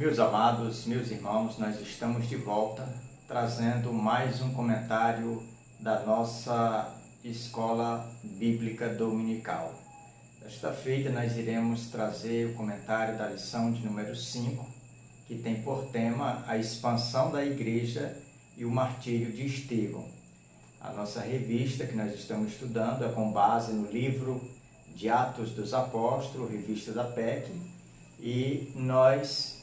Meus amados, meus irmãos, nós estamos de volta trazendo mais um comentário da nossa Escola Bíblica Dominical. Desta feita nós iremos trazer o comentário da lição de número 5, que tem por tema a expansão da igreja e o martírio de Estevão. A nossa revista que nós estamos estudando é com base no livro de Atos dos Apóstolos, revista da PEC, e nós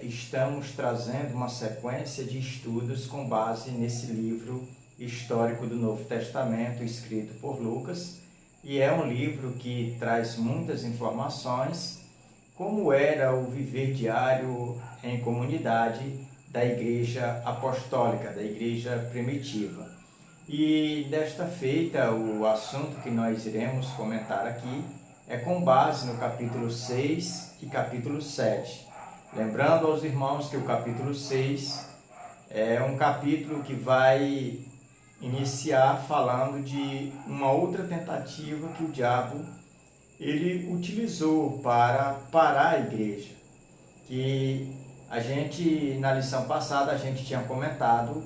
estamos trazendo uma sequência de estudos com base nesse livro histórico do Novo Testamento, escrito por Lucas, e é um livro que traz muitas informações, como era o viver diário em comunidade da igreja apostólica, da igreja primitiva. E desta feita, o assunto que nós iremos comentar aqui é com base no capítulo 6 e capítulo 7. Lembrando aos irmãos que o capítulo 6 é um capítulo que vai iniciar falando de uma outra tentativa que o diabo ele utilizou para parar a igreja. Que a gente, na lição passada, a gente tinha comentado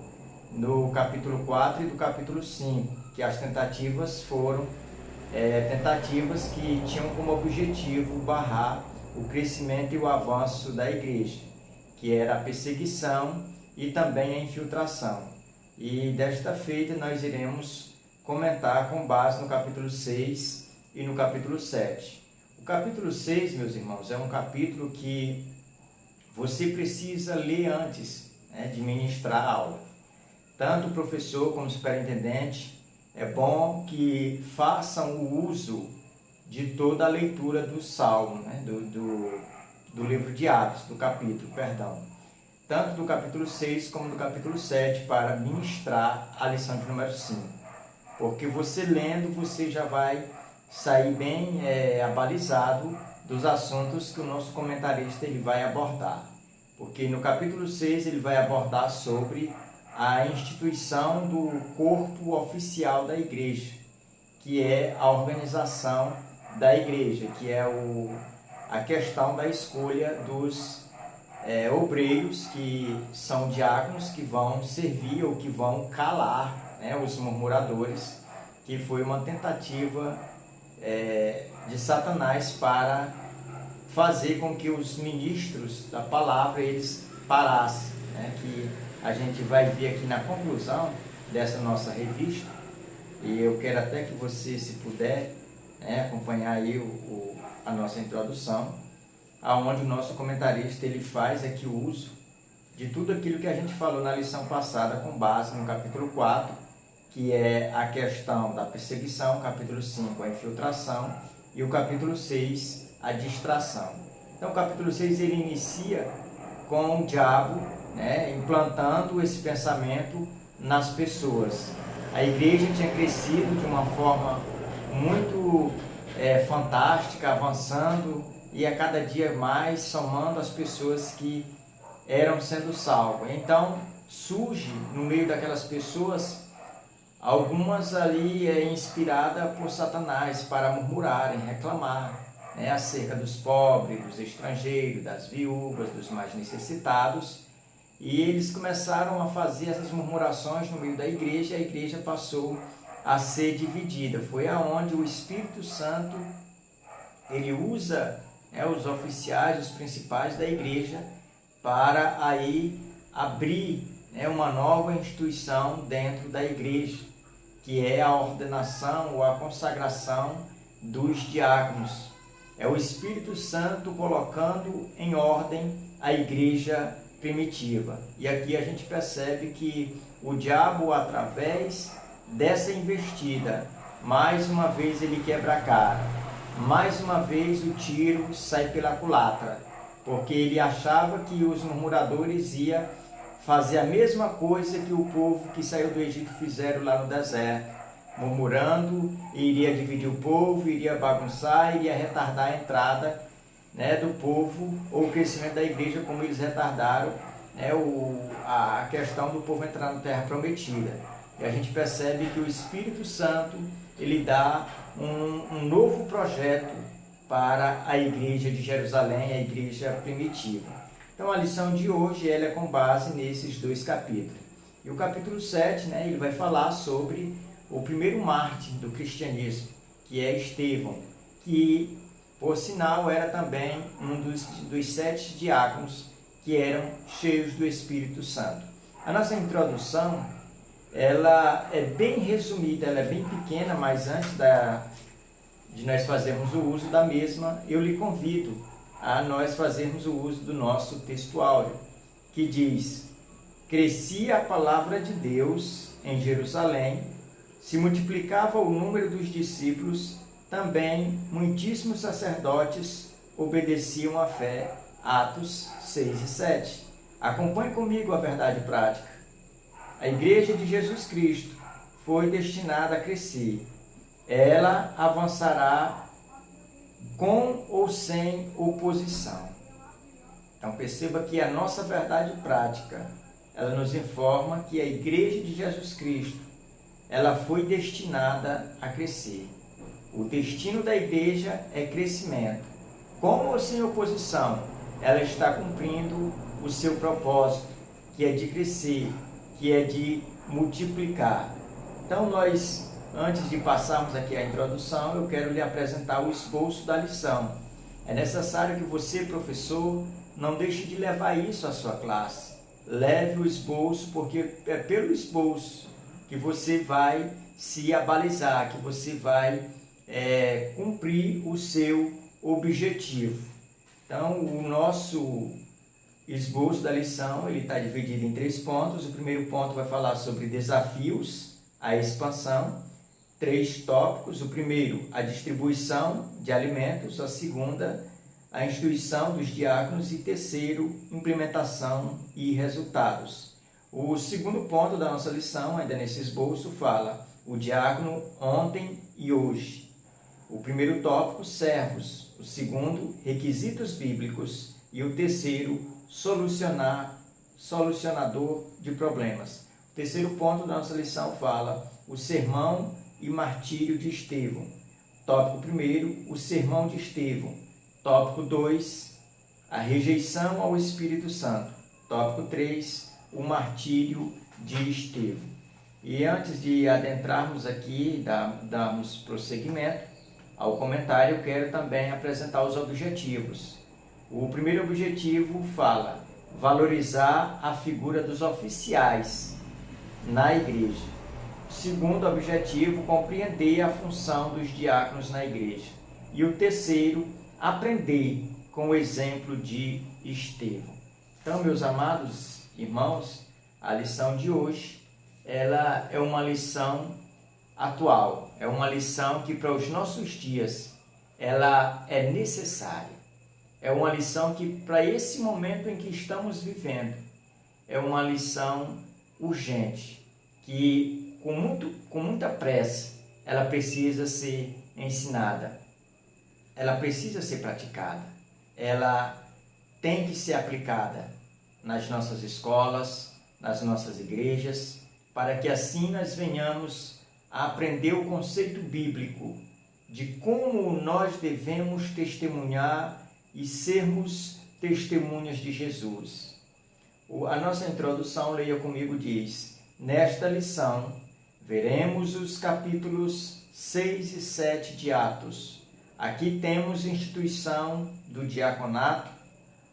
no capítulo 4 e do capítulo 5, que as tentativas foram tentativas que tinham como objetivo barrar o crescimento e o avanço da igreja, que era a perseguição e também a infiltração. E desta feita nós iremos comentar com base no capítulo 6 e no capítulo 7. O capítulo 6, meus irmãos, é um capítulo que você precisa ler antes de ministrar a aula. Tanto o professor como o superintendente, é bom que façam o uso de toda a leitura do Salmo, do livro de Atos, do capítulo, tanto do capítulo 6 como do capítulo 7, para ministrar a lição de número 5. Porque você lendo, você já vai sair bem abalizado dos assuntos que o nosso comentarista ele vai abordar. Porque no capítulo 6 ele vai abordar sobre a instituição do corpo oficial da igreja, que é a organização da igreja, que é a questão da escolha dos obreiros, que são diáconos, que vão servir ou que vão calar os murmuradores, que foi uma tentativa de Satanás para fazer com que os ministros da palavra eles parassem, que a gente vai ver aqui na conclusão dessa nossa revista, e eu quero até que você, se puder, acompanhar aí a nossa introdução, aonde o nosso comentarista ele faz aqui o uso de tudo aquilo que a gente falou na lição passada com base no capítulo 4, que é a questão da perseguição, capítulo 5, a infiltração, e o capítulo 6, a distração. Então o capítulo 6 ele inicia com o diabo implantando esse pensamento nas pessoas. A igreja tinha crescido de uma forma muito fantástica, avançando, e a cada dia mais somando as pessoas que eram sendo salvas. Então surge no meio daquelas pessoas algumas ali inspiradas por Satanás para murmurarem, reclamar acerca dos pobres, dos estrangeiros, das viúvas, dos mais necessitados. E eles começaram a fazer essas murmurações no meio da igreja, e a igreja passou a ser dividida. Foi aonde o Espírito Santo ele usa os oficiais, os principais da igreja, para aí abrir uma nova instituição dentro da igreja, que é a ordenação ou a consagração dos diáconos. É o Espírito Santo colocando em ordem a igreja primitiva. E aqui a gente percebe que o diabo, através dessa investida, mais uma vez ele quebra a cara, mais uma vez o tiro sai pela culatra, porque ele achava que os murmuradores iam fazer a mesma coisa que o povo que saiu do Egito fizeram lá no deserto, murmurando, iria dividir o povo, iria bagunçar, iria retardar a entrada do povo, ou o crescimento da igreja, como eles retardaram a questão do povo entrar na terra prometida. E a gente percebe que o Espírito Santo ele dá um novo projeto para a igreja de Jerusalém, a igreja primitiva. Então a lição de hoje ela é com base nesses dois capítulos. E o capítulo 7, ele vai falar sobre o primeiro mártir do cristianismo, que é Estevão, que, por sinal, era também um dos 7 diáconos que eram cheios do Espírito Santo. A nossa introdução, ela é bem resumida, ela é bem pequena, mas antes de nós fazermos o uso da mesma, eu lhe convido a nós fazermos o uso do nosso texto áureo, que diz: crescia a palavra de Deus em Jerusalém, se multiplicava o número dos discípulos, também muitíssimos sacerdotes obedeciam à fé. Atos 6 e 7. Acompanhe comigo a verdade prática. A Igreja de Jesus Cristo foi destinada a crescer. Ela avançará com ou sem oposição. Então perceba que a nossa verdade prática, ela nos informa que a Igreja de Jesus Cristo, ela foi destinada a crescer. O destino da Igreja é crescimento. Com ou sem oposição, ela está cumprindo o seu propósito, que é de crescer, que é de multiplicar. Então nós, antes de passarmos aqui a introdução, eu quero lhe apresentar o esboço da lição. É necessário que você, professor, não deixe de levar isso à sua classe. Leve o esboço, porque é pelo esboço que você vai se abalizar, que você vai cumprir o seu objetivo. Então, o nosso esboço da lição está dividido em 3 pontos. O primeiro ponto vai falar sobre desafios à expansão. 3 tópicos. O primeiro, a distribuição de alimentos. A segunda, a instituição dos diáconos. E terceiro, implementação e resultados. O segundo ponto da nossa lição, ainda nesse esboço, fala o diácono ontem e hoje. O primeiro tópico, servos. O segundo, requisitos bíblicos. E o terceiro, solucionador de problemas. O terceiro ponto da nossa lição fala o sermão e martírio de Estevão. Tópico 1, o sermão de Estevão. Tópico 2, a rejeição ao Espírito Santo. Tópico 3, o martírio de Estevão. E antes de adentrarmos aqui, darmos prosseguimento ao comentário, eu quero também apresentar os objetivos. O primeiro objetivo fala valorizar a figura dos oficiais na igreja. O segundo objetivo, compreender a função dos diáconos na igreja. E o terceiro, aprender com o exemplo de Estevão. Então, meus amados irmãos, a lição de hoje, ela é uma lição atual, é uma lição que para os nossos dias, ela é necessária. É uma lição que para esse momento em que estamos vivendo, é uma lição urgente, que com muita pressa, ela precisa ser ensinada, ela precisa ser praticada, ela tem que ser aplicada nas nossas escolas, nas nossas igrejas, para que assim nós venhamos a aprender o conceito bíblico de como nós devemos testemunhar e sermos testemunhas de Jesus. A nossa introdução, leia comigo, diz: nesta lição, veremos os capítulos 6 e 7 de Atos. Aqui temos a instituição do diaconato,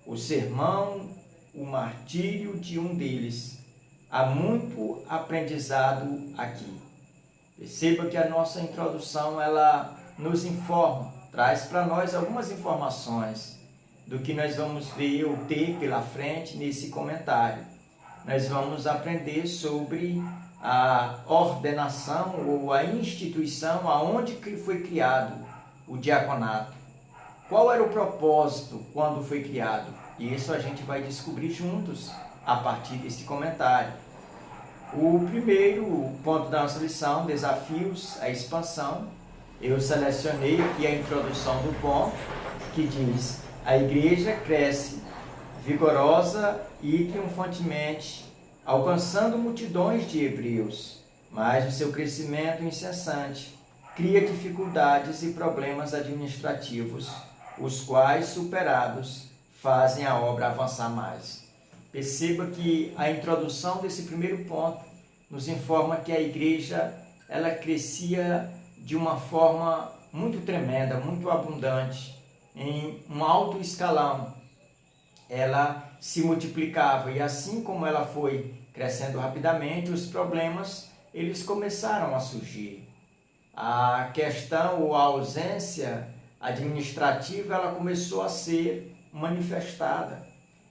o sermão, o martírio de um deles. Há muito aprendizado aqui. Perceba que a nossa introdução, ela nos informa, traz para nós algumas informações do que nós vamos ver ou ter pela frente nesse comentário. Nós vamos aprender sobre a ordenação ou a instituição aonde que foi criado o diaconato. Qual era o propósito quando foi criado? E isso a gente vai descobrir juntos a partir desse comentário. O primeiro ponto da nossa lição, desafios à expansão. Eu selecionei aqui a introdução do ponto que diz: a igreja cresce vigorosa e triunfantemente, alcançando multidões de hebreus, mas o seu crescimento incessante cria dificuldades e problemas administrativos, os quais, superados, fazem a obra avançar mais. Perceba que a introdução desse primeiro ponto nos informa que a igreja ela crescia de uma forma muito tremenda, muito abundante, em um alto escalão. Ela se multiplicava e assim como ela foi crescendo rapidamente, os problemas eles começaram a surgir. A questão ou a ausência administrativa ela começou a ser manifestada.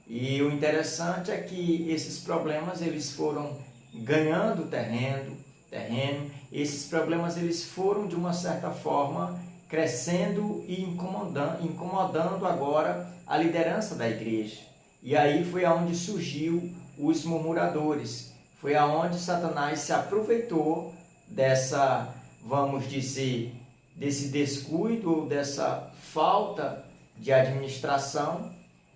E o interessante é que esses problemas eles foram ganhando terreno, esses problemas eles foram de uma certa forma crescendo e incomodando agora a liderança da igreja. E aí foi aonde surgiu os murmuradores, foi aonde Satanás se aproveitou dessa, vamos dizer, desse descuido, dessa falta de administração,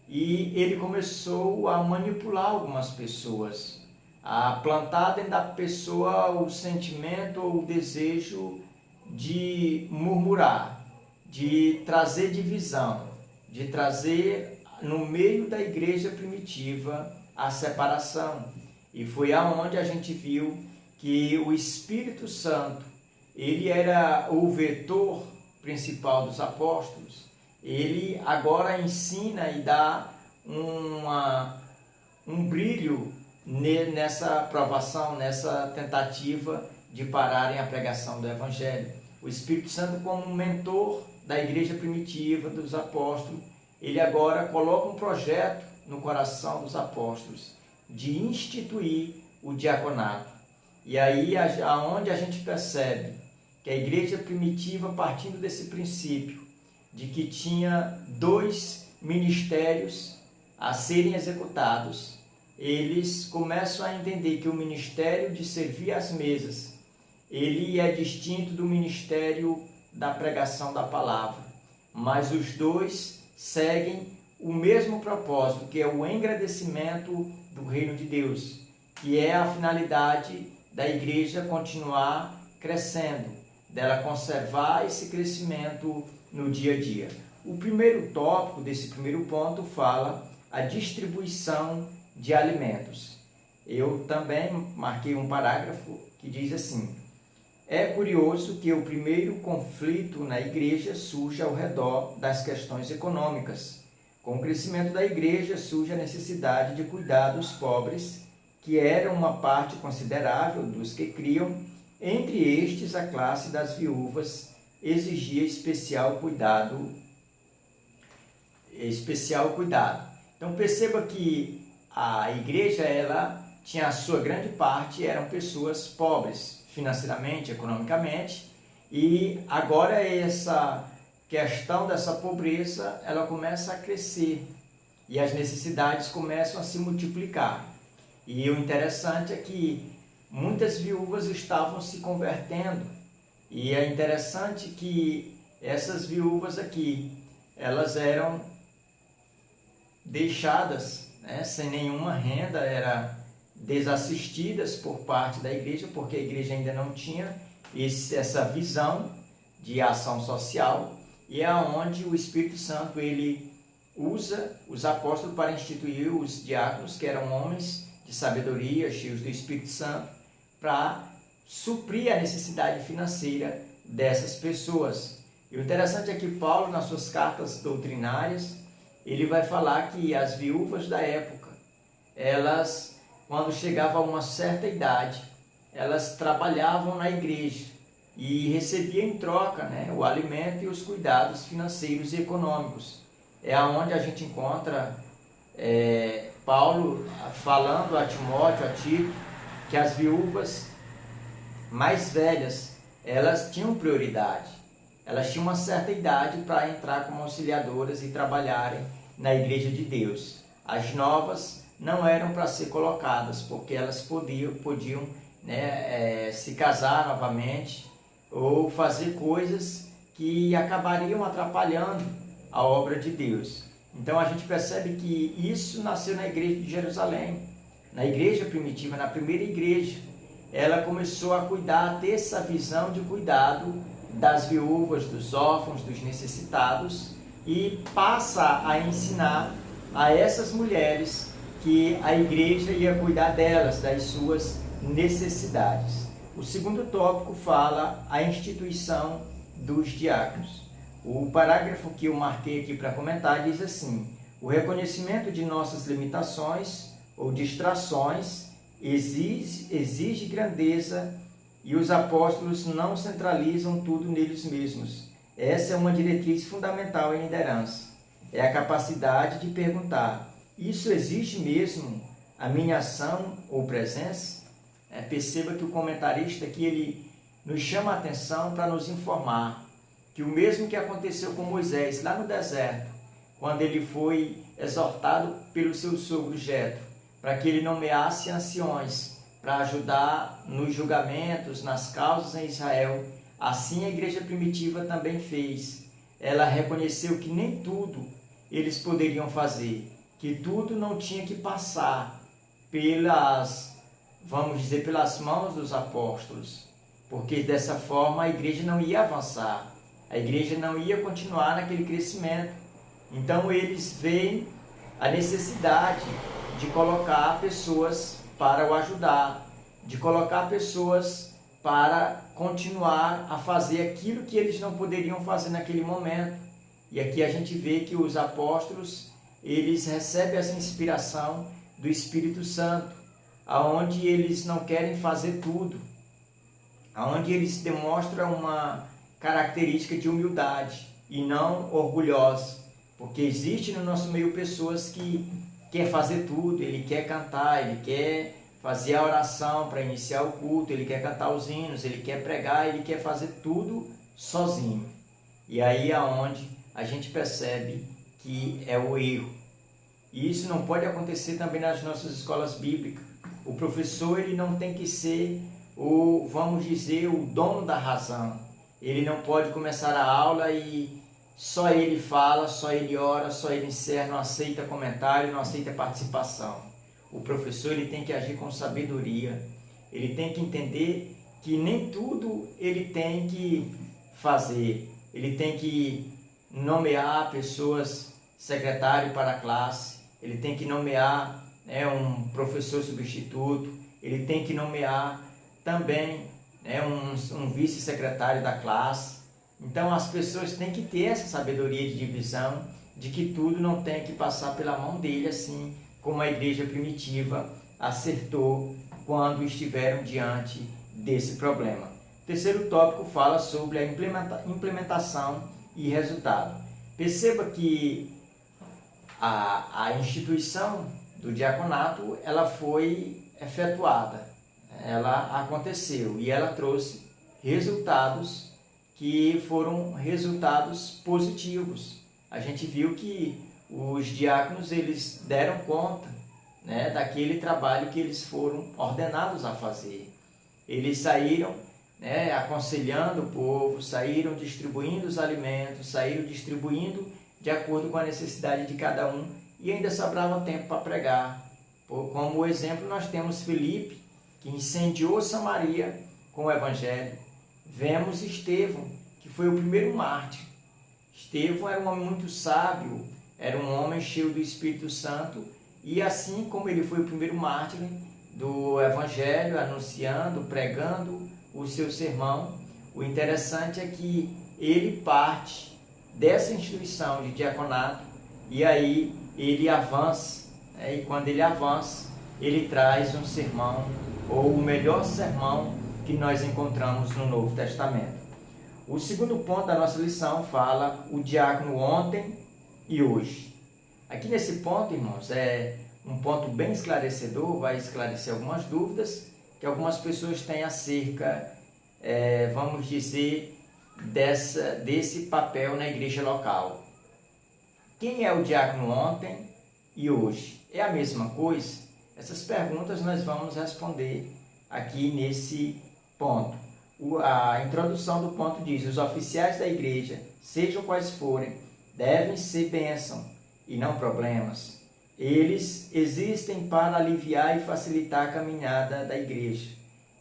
e ele começou a manipular algumas pessoas, a plantar dentro da pessoa o sentimento ou o desejo de murmurar, de trazer divisão, de trazer no meio da igreja primitiva a separação. E foi aonde a gente viu que o Espírito Santo, ele era o vetor principal dos apóstolos. Ele agora ensina e dá um brilho nessa provação, nessa tentativa de pararem a pregação do Evangelho. O Espírito Santo, como mentor da igreja primitiva, dos apóstolos, ele agora coloca um projeto no coração dos apóstolos de instituir o diaconato. E aí aonde a gente percebe que a igreja primitiva, partindo desse princípio de que tinha 2 ministérios a serem executados, eles começam a entender que o ministério de servir às mesas, ele é distinto do ministério da pregação da palavra, mas os dois seguem o mesmo propósito, que é o engrandecimento do reino de Deus, que é a finalidade da igreja continuar crescendo, dela conservar esse crescimento no dia a dia. O primeiro tópico desse primeiro ponto fala a distribuição de alimentos. Eu também marquei um parágrafo que diz assim: é curioso que o primeiro conflito na igreja surge ao redor das questões econômicas. Com o crescimento da igreja surge a necessidade de cuidar dos pobres, que eram uma parte considerável dos que criam. Entre estes, a classe das viúvas exigia especial cuidado. Então perceba que a igreja ela tinha a sua grande parte, eram pessoas pobres financeiramente, economicamente, e agora essa questão dessa pobreza ela começa a crescer e as necessidades começam a se multiplicar. E o interessante é que muitas viúvas estavam se convertendo, e é interessante que essas viúvas aqui, elas eram deixadas, sem nenhuma renda, eram desassistidas por parte da igreja, porque a igreja ainda não tinha essa visão de ação social, e é onde o Espírito Santo ele usa os apóstolos para instituir os diáconos, que eram homens de sabedoria, cheios do Espírito Santo, para suprir a necessidade financeira dessas pessoas. E o interessante é que Paulo, nas suas cartas doutrinárias, ele vai falar que as viúvas da época, elas, quando chegavam a uma certa idade, elas trabalhavam na igreja e recebiam em troca, o alimento e os cuidados financeiros e econômicos. É onde a gente encontra Paulo falando a Timóteo, a Tito, que as viúvas mais velhas, elas tinham prioridade. Elas tinham uma certa idade para entrar como auxiliadoras e trabalharem na igreja de Deus. As novas não eram para ser colocadas, porque elas podiam se casar novamente ou fazer coisas que acabariam atrapalhando a obra de Deus. Então a gente percebe que isso nasceu na igreja de Jerusalém, na igreja primitiva, na primeira igreja. Ela começou a cuidar, a ter essa visão de cuidado das viúvas, dos órfãos, dos necessitados, e passa a ensinar a essas mulheres que a igreja ia cuidar delas, das suas necessidades. O segundo tópico fala a instituição dos diáconos. O parágrafo que eu marquei aqui para comentar diz assim: o reconhecimento de nossas limitações ou distrações exige grandeza e os apóstolos não centralizam tudo neles mesmos. Essa é uma diretriz fundamental em liderança. É a capacidade de perguntar: isso exige mesmo a minha ação ou presença? Perceba que o comentarista aqui ele nos chama a atenção para nos informar que o mesmo que aconteceu com Moisés lá no deserto, quando ele foi exortado pelo seu sogro Jetro, para que ele nomeasse anciões para ajudar nos julgamentos, nas causas em Israel, assim a igreja primitiva também fez. Ela reconheceu que nem tudo eles poderiam fazer, que tudo não tinha que passar pelas mãos dos apóstolos, porque dessa forma a igreja não ia avançar, a igreja não ia continuar naquele crescimento. Então eles veem a necessidade de colocar pessoas para o ajudar, de colocar pessoas para continuar a fazer aquilo que eles não poderiam fazer naquele momento. E aqui a gente vê que os apóstolos, eles recebem essa inspiração do Espírito Santo, aonde eles não querem fazer tudo, aonde eles demonstram uma característica de humildade e não orgulhosa, porque existe no nosso meio pessoas que quer fazer tudo, ele quer cantar, ele quer fazer a oração para iniciar o culto, ele quer cantar os hinos, ele quer pregar, ele quer fazer tudo sozinho. E aí é onde a gente percebe que é o erro. E isso não pode acontecer também nas nossas escolas bíblicas. O professor ele não tem que ser o dono da razão. Ele não pode começar a aula e só ele fala, só ele ora, só ele encerra, não aceita comentário, não aceita participação. O professor ele tem que agir com sabedoria, ele tem que entender que nem tudo ele tem que fazer, ele tem que nomear pessoas secretário para a classe, ele tem que nomear um professor substituto, ele tem que nomear também um vice-secretário da classe. Então as pessoas têm que ter essa sabedoria de divisão, de que tudo não tem que passar pela mão dele, assim como a igreja primitiva acertou quando estiveram diante desse problema. O terceiro tópico fala sobre a implementação e resultado. Perceba que a instituição do diaconato ela foi efetuada, ela aconteceu e ela trouxe resultados que foram resultados positivos. A gente viu que os diáconos eles deram conta daquele trabalho que eles foram ordenados a fazer. Eles saíram aconselhando o povo, saíram distribuindo os alimentos, saíram distribuindo de acordo com a necessidade de cada um e ainda sobrava tempo para pregar. Como exemplo, nós temos Filipe, que incendiou Samaria com o Evangelho. Vemos Estevão, que foi o primeiro mártir. Estevão era um homem muito sábio, era um homem cheio do Espírito Santo, e assim como ele foi o primeiro mártir do Evangelho, anunciando, pregando o seu sermão, o interessante é que ele parte dessa instituição de diaconato e aí ele avança, e quando ele avança, ele traz um sermão, ou o melhor sermão que nós encontramos no Novo Testamento. O segundo ponto da nossa lição fala o diácono ontem e hoje. Aqui nesse ponto, irmãos, é um ponto bem esclarecedor, vai esclarecer algumas dúvidas que algumas pessoas têm acerca, vamos dizer, desse papel na igreja local. Quem é o diácono ontem e hoje? É a mesma coisa? Essas perguntas nós vamos responder aqui nesse ponto. A introdução do ponto diz: os oficiais da igreja, sejam quais forem, devem ser bênção e não problemas. Eles existem para aliviar e facilitar a caminhada da igreja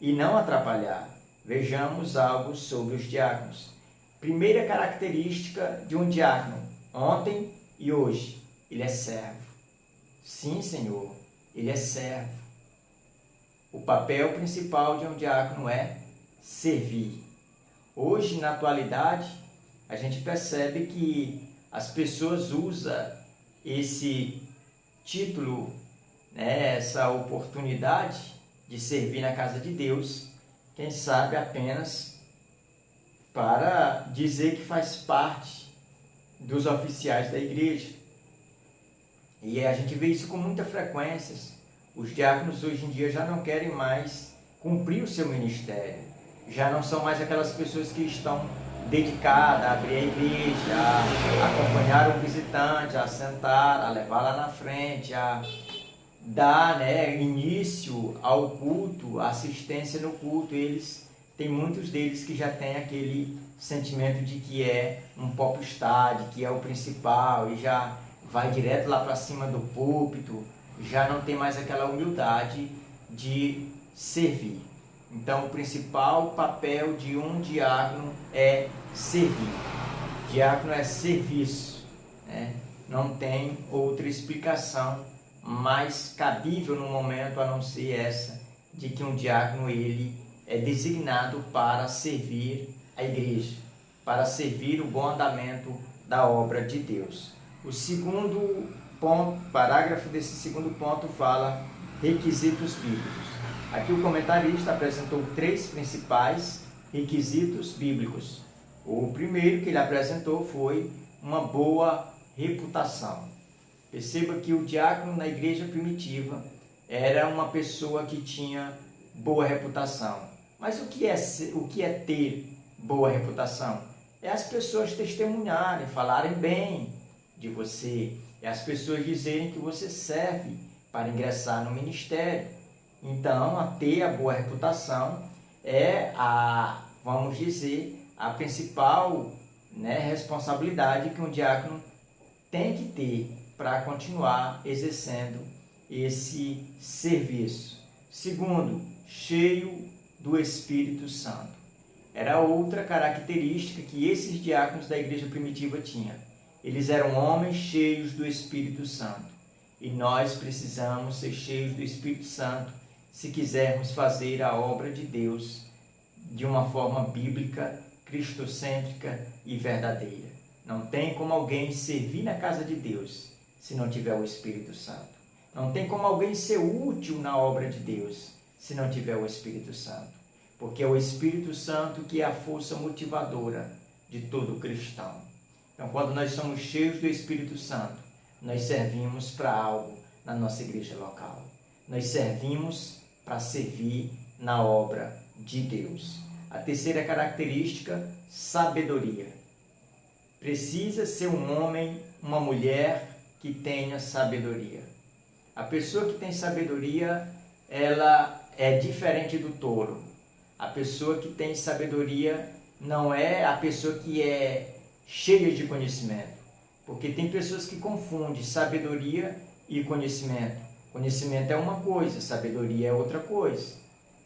e não atrapalhar. Vejamos algo sobre os diáconos. Primeira característica de um diácono, ontem e hoje, ele é servo. Sim, Senhor, ele é servo. O papel principal de um diácono é servir. Hoje, na atualidade, a gente percebe que as pessoas usam esse título, né, essa oportunidade de servir na casa de Deus, quem sabe apenas para dizer que faz parte dos oficiais da igreja. E a gente vê isso com muita frequência. Os diáconos hoje em dia já não querem mais cumprir o seu ministério. Já não são mais aquelas pessoas que estão dedicadas a abrir a igreja, a acompanhar o visitante, a sentar, a levar lá na frente, a dar, né, início ao culto, assistência no culto. Tem muitos deles que já têm aquele sentimento de que é um popstar, de que é o principal e já vai direto lá para cima do púlpito, já não tem mais aquela humildade de servir. Então, o principal papel de um diácono é servir. Diácono é serviço, né? Não tem outra explicação mais cabível no momento a não ser essa, de que um diácono ele é designado para servir a igreja, para servir o bom andamento da obra de Deus. O segundo ponto, parágrafo desse segundo ponto fala requisitos bíblicos. Aqui o comentarista apresentou 3 principais requisitos bíblicos. O primeiro que ele apresentou foi uma boa reputação. Perceba que o diácono na igreja primitiva era uma pessoa que tinha boa reputação. Mas o que é ter boa reputação? É as pessoas testemunharem, falarem bem de você, é as pessoas dizerem que você serve para ingressar no ministério. Então, a ter a boa reputação é vamos dizer, a principal, né, responsabilidade que um diácono tem que ter para continuar exercendo esse serviço. Segundo, cheio do Espírito Santo. Era outra característica que esses diáconos da igreja primitiva tinham. Eles eram homens cheios do Espírito Santo. E nós precisamos ser cheios do Espírito Santo se quisermos fazer a obra de Deus de uma forma bíblica, cristocêntrica e verdadeira. Não tem como alguém servir na casa de Deus se não tiver o Espírito Santo. Não tem como alguém ser útil na obra de Deus se não tiver o Espírito Santo. Porque é o Espírito Santo que é a força motivadora de todo cristão. Então, quando nós somos cheios do Espírito Santo, nós servimos para algo na nossa igreja local. Nós servimos para servir na obra de Deus. A terceira característica, sabedoria. Precisa ser um homem, uma mulher que tenha sabedoria. A pessoa que tem sabedoria, ela é diferente do touro. A pessoa que tem sabedoria não é a pessoa que é cheia de conhecimento. Porque tem pessoas que confundem sabedoria e conhecimento. Conhecimento é uma coisa, sabedoria é outra coisa.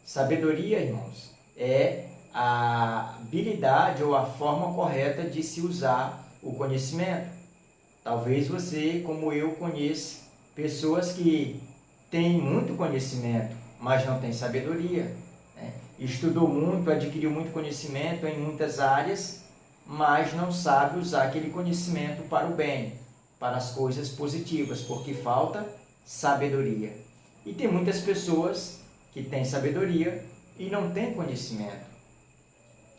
Sabedoria, irmãos, é a habilidade ou a forma correta de se usar o conhecimento. Talvez você, como eu, conheça pessoas que têm muito conhecimento, mas não têm sabedoria, né? Estudou muito, adquiriu muito conhecimento em muitas áreas, mas não sabe usar aquele conhecimento para o bem, para as coisas positivas, porque falta sabedoria. E tem muitas pessoas que têm sabedoria e não têm conhecimento.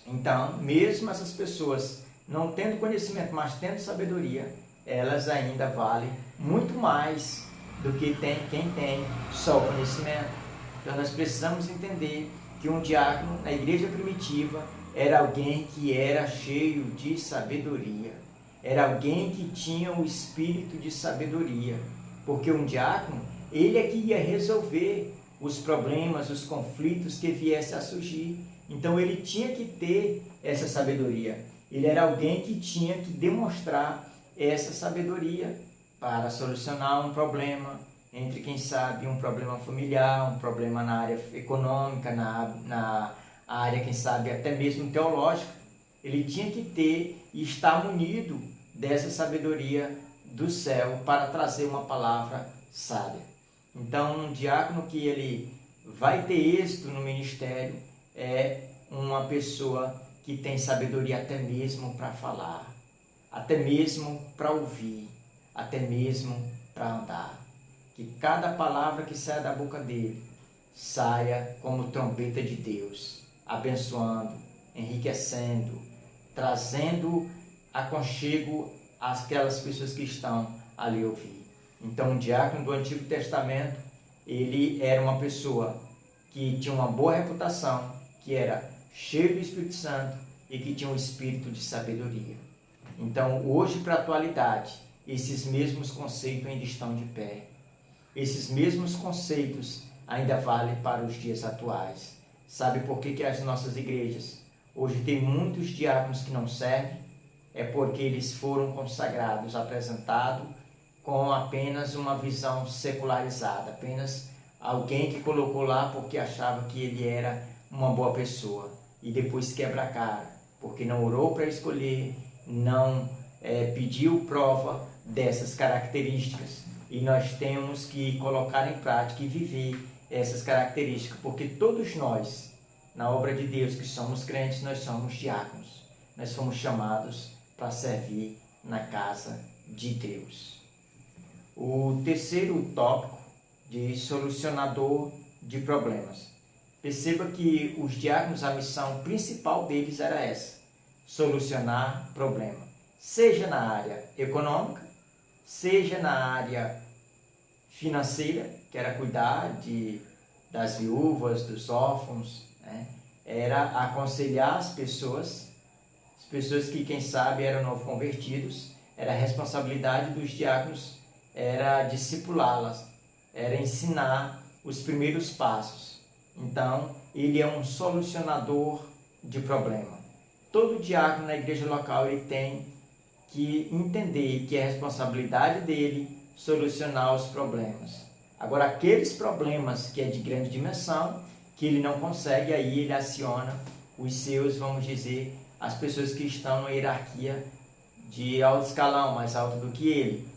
Então, mesmo essas pessoas não tendo conhecimento, mas tendo sabedoria, elas ainda valem muito mais do que quem tem só o conhecimento. Então, nós precisamos entender que um diácono na igreja primitiva era alguém que era cheio de sabedoria. Era alguém que tinha o espírito de sabedoria. Porque um diácono, ele é que ia resolver os problemas, os conflitos que viessem a surgir. Então, ele tinha que ter essa sabedoria. Ele era alguém que tinha que demonstrar essa sabedoria para solucionar um problema entre, quem sabe, um problema familiar, um problema na área econômica, na área, quem sabe, até mesmo teológica. Ele tinha que ter e estar munido dessa sabedoria do céu para trazer uma palavra sábia. Então, um diácono que ele vai ter êxito no ministério é uma pessoa que tem sabedoria até mesmo para falar, até mesmo para ouvir, até mesmo para andar. Que cada palavra que sai da boca dele saia como trombeta de Deus, abençoando, enriquecendo, trazendo aconchego àquelas pessoas que estão ali ouvir. Então, um diácono do Antigo Testamento, ele era uma pessoa que tinha uma boa reputação, que era cheio do Espírito Santo e que tinha um espírito de sabedoria. Então, hoje para a atualidade, esses mesmos conceitos ainda estão de pé. Esses mesmos conceitos ainda valem para os dias atuais. Sabe por que as nossas igrejas hoje tem muitos diáconos que não servem? É porque eles foram consagrados, apresentados com apenas uma visão secularizada, apenas alguém que colocou lá porque achava que ele era uma boa pessoa e depois quebra a cara, porque não orou para escolher, não pediu prova dessas características. E nós temos que colocar em prática e viver essas características, porque todos nós, na obra de Deus, que somos crentes, nós somos diáconos. Nós fomos chamados para servir na casa de Deus. O terceiro tópico de solucionador de problemas. Perceba que os diáconos, a missão principal deles era essa: solucionar problema, seja na área econômica, seja na área financeira, que era cuidar das viúvas, dos órfãos, né? Era aconselhar as pessoas que, quem sabe, eram novo convertidos. Era a responsabilidade dos diáconos, era discipulá-las, era ensinar os primeiros passos. Então, ele é um solucionador de problema. Todo diácono na igreja local ele tem que entender que é responsabilidade dele solucionar os problemas. Agora, aqueles problemas que é de grande dimensão, que ele não consegue, aí ele aciona os seus, vamos dizer, as pessoas que estão na hierarquia de alto escalão, mais alto do que ele.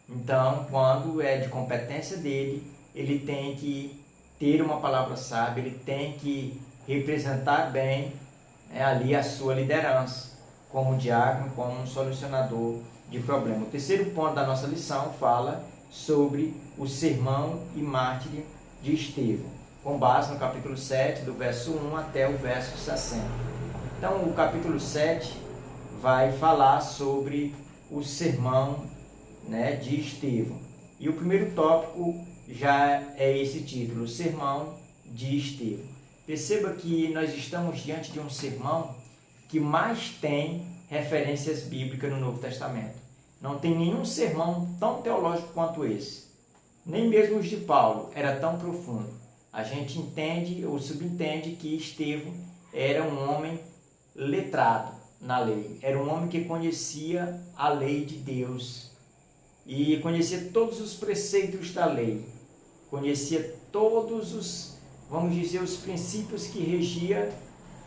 Então, quando é de competência dele, ele tem que ter uma palavra sábia, ele tem que representar bem ali a sua liderança, como diácono, como um solucionador de problema. O terceiro ponto da nossa lição fala sobre o sermão e mártir de Estevão, com base no capítulo 7, do verso 1 até o verso 60. Então, o capítulo 7 vai falar sobre o sermão, de Estevão. E o primeiro tópico já é esse título, o sermão de Estevão. Perceba que nós estamos diante de um sermão que mais tem referências bíblicas no Novo Testamento. Não tem nenhum sermão tão teológico quanto esse. Nem mesmo os de Paulo era tão profundo. A gente entende ou subentende que Estevão era um homem letrado na lei. Era um homem que conhecia a lei de Deus e conhecia todos os preceitos da lei. Conhecia todos os, vamos dizer, os princípios que regia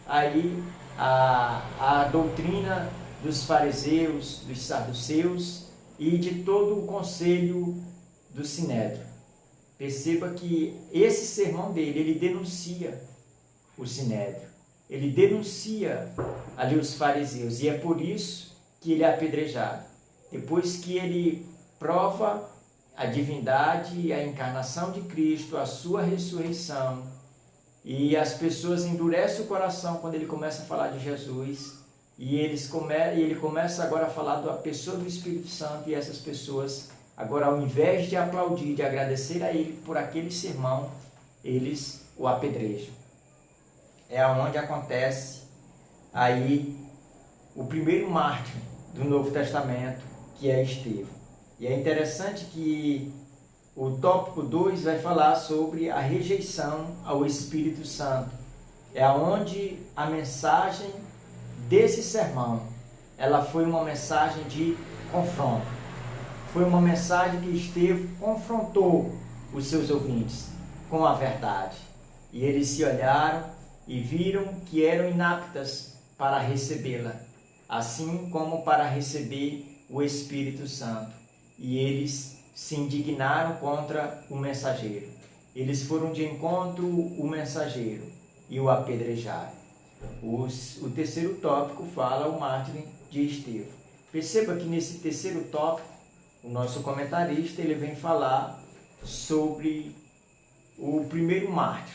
aí a doutrina dos fariseus, dos saduceus e de todo o conselho do Sinédrio. Perceba que esse sermão dele, ele denuncia o Sinédrio, ele denuncia ali os fariseus, e é por isso que ele é apedrejado. Depois que ele prova a divindade, a encarnação de Cristo, a sua ressurreição, e as pessoas endurecem o coração quando ele começa a falar de Jesus, e ele começa agora a falar da pessoa do Espírito Santo, e essas pessoas, agora, ao invés de aplaudir, de agradecer a ele por aquele sermão, eles o apedrejam. É onde acontece aí o primeiro mártir do Novo Testamento, que é Estevão. E é interessante que o tópico 2 vai falar sobre a rejeição ao Espírito Santo. É onde a mensagem desse sermão, ela foi uma mensagem de confronto. Foi uma mensagem que Estevão confrontou os seus ouvintes com a verdade. E eles se olharam e viram que eram inaptas para recebê-la, assim como para receber o Espírito Santo. E eles se indignaram contra o mensageiro. Eles foram de encontro o mensageiro e o apedrejaram. O terceiro tópico fala o mártir de Estevão. Perceba que nesse terceiro tópico, o nosso comentarista ele vem falar sobre o primeiro mártir,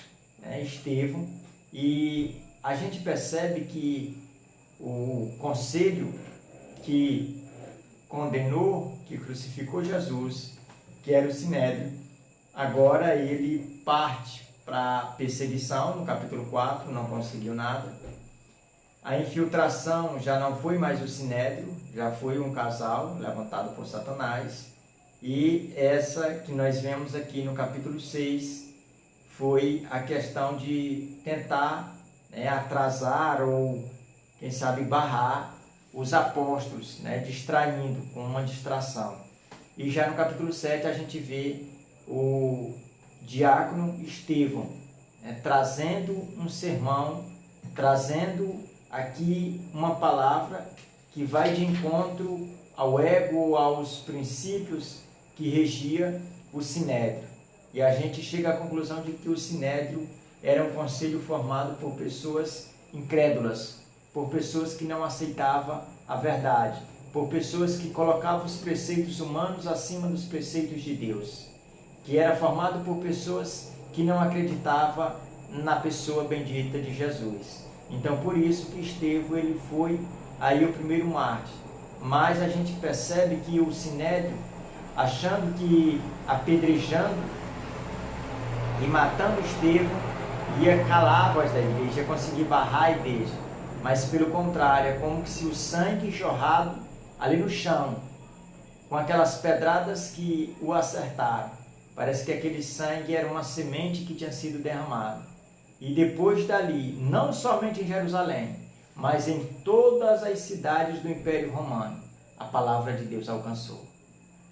Estevão, e a gente percebe que o conselho que condenou, que crucificou Jesus, que era o Sinédrio, agora ele parte para perseguição, no capítulo 4, não conseguiu nada. A infiltração já não foi mais o Sinédrio, já foi um casal levantado por Satanás. E essa que nós vemos aqui no capítulo 6 foi a questão de tentar atrasar ou, quem sabe, barrar os apóstolos, distraindo, com uma distração. E já no capítulo 7 a gente vê o diácono Estevão trazendo um sermão, trazendo aqui uma palavra que vai de encontro ao ego, aos princípios que regia o Sinédrio. E a gente chega à conclusão de que o Sinédrio era um conselho formado por pessoas incrédulas, por pessoas que não aceitavam a verdade, por pessoas que colocavam os preceitos humanos acima dos preceitos de Deus, que era formado por pessoas que não acreditavam na pessoa bendita de Jesus. Então, por isso que Estevão ele foi aí o primeiro mártir. Mas a gente percebe que o Sinédrio, achando que apedrejando e matando Estevão, ia calar a voz da igreja, ia conseguir barrar a igreja. Mas pelo contrário, é como se o sangue jorrado ali no chão, com aquelas pedradas que o acertaram, parece que aquele sangue era uma semente que tinha sido derramada. E depois dali, não somente em Jerusalém, mas em todas as cidades do Império Romano, a palavra de Deus alcançou.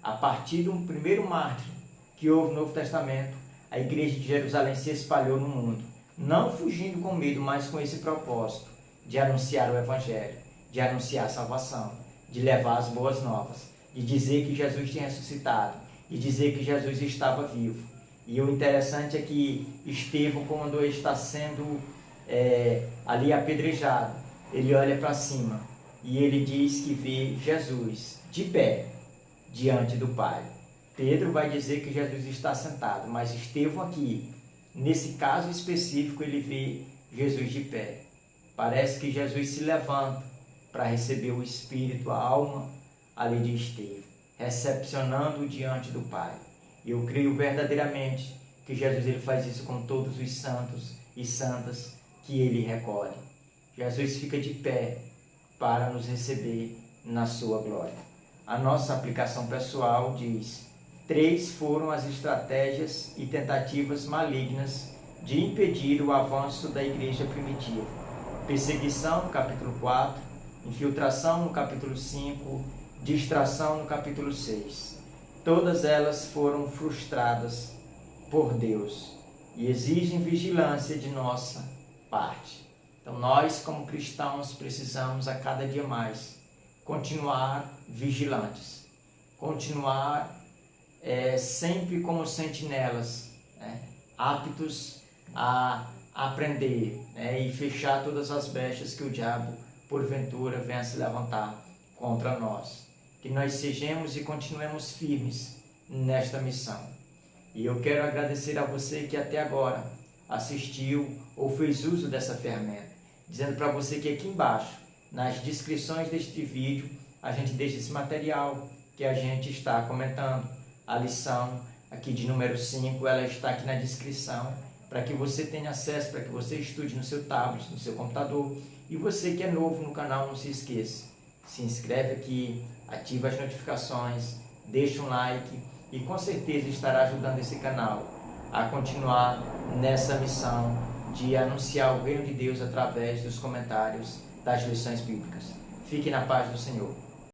A partir do primeiro mártir que houve no Novo Testamento, a igreja de Jerusalém se espalhou no mundo, não fugindo com medo, mas com esse propósito de anunciar o Evangelho, de anunciar a salvação, de levar as boas novas, de dizer que Jesus tinha ressuscitado, de dizer que Jesus estava vivo. E o interessante é que Estevão, quando está sendo ali apedrejado, ele olha para cima e ele diz que vê Jesus de pé diante do Pai. Pedro vai dizer que Jesus está sentado, mas Estevão aqui, nesse caso específico, ele vê Jesus de pé. Parece que Jesus se levanta para receber o espírito, a alma ali de Estevão, recepcionando diante do Pai. Eu creio verdadeiramente que Jesus ele faz isso com todos os santos e santas que ele recolhe. Jesus fica de pé para nos receber na sua glória. A nossa aplicação pessoal diz: 3 foram as estratégias e tentativas malignas de impedir o avanço da igreja primitiva. Perseguição, no capítulo 4, infiltração, no capítulo 5, distração, no capítulo 6. Todas elas foram frustradas por Deus e exigem vigilância de nossa parte. Então nós, como cristãos, precisamos a cada dia mais continuar vigilantes, continuar sempre como sentinelas, aptos a aprender e fechar todas as brechas que o diabo, porventura, venha se levantar contra nós. Que nós sejamos e continuemos firmes nesta missão. E eu quero agradecer a você que até agora assistiu ou fez uso dessa ferramenta, dizendo para você que aqui embaixo, nas descrições deste vídeo, a gente deixa esse material que a gente está comentando. A lição aqui de número 5, ela está aqui na descrição, para que você tenha acesso, para que você estude no seu tablet, no seu computador. E você que é novo no canal, não se esqueça, se inscreve aqui, ativa as notificações, deixa um like e com certeza estará ajudando esse canal a continuar nessa missão de anunciar o reino de Deus através dos comentários das lições bíblicas. Fique na paz do Senhor.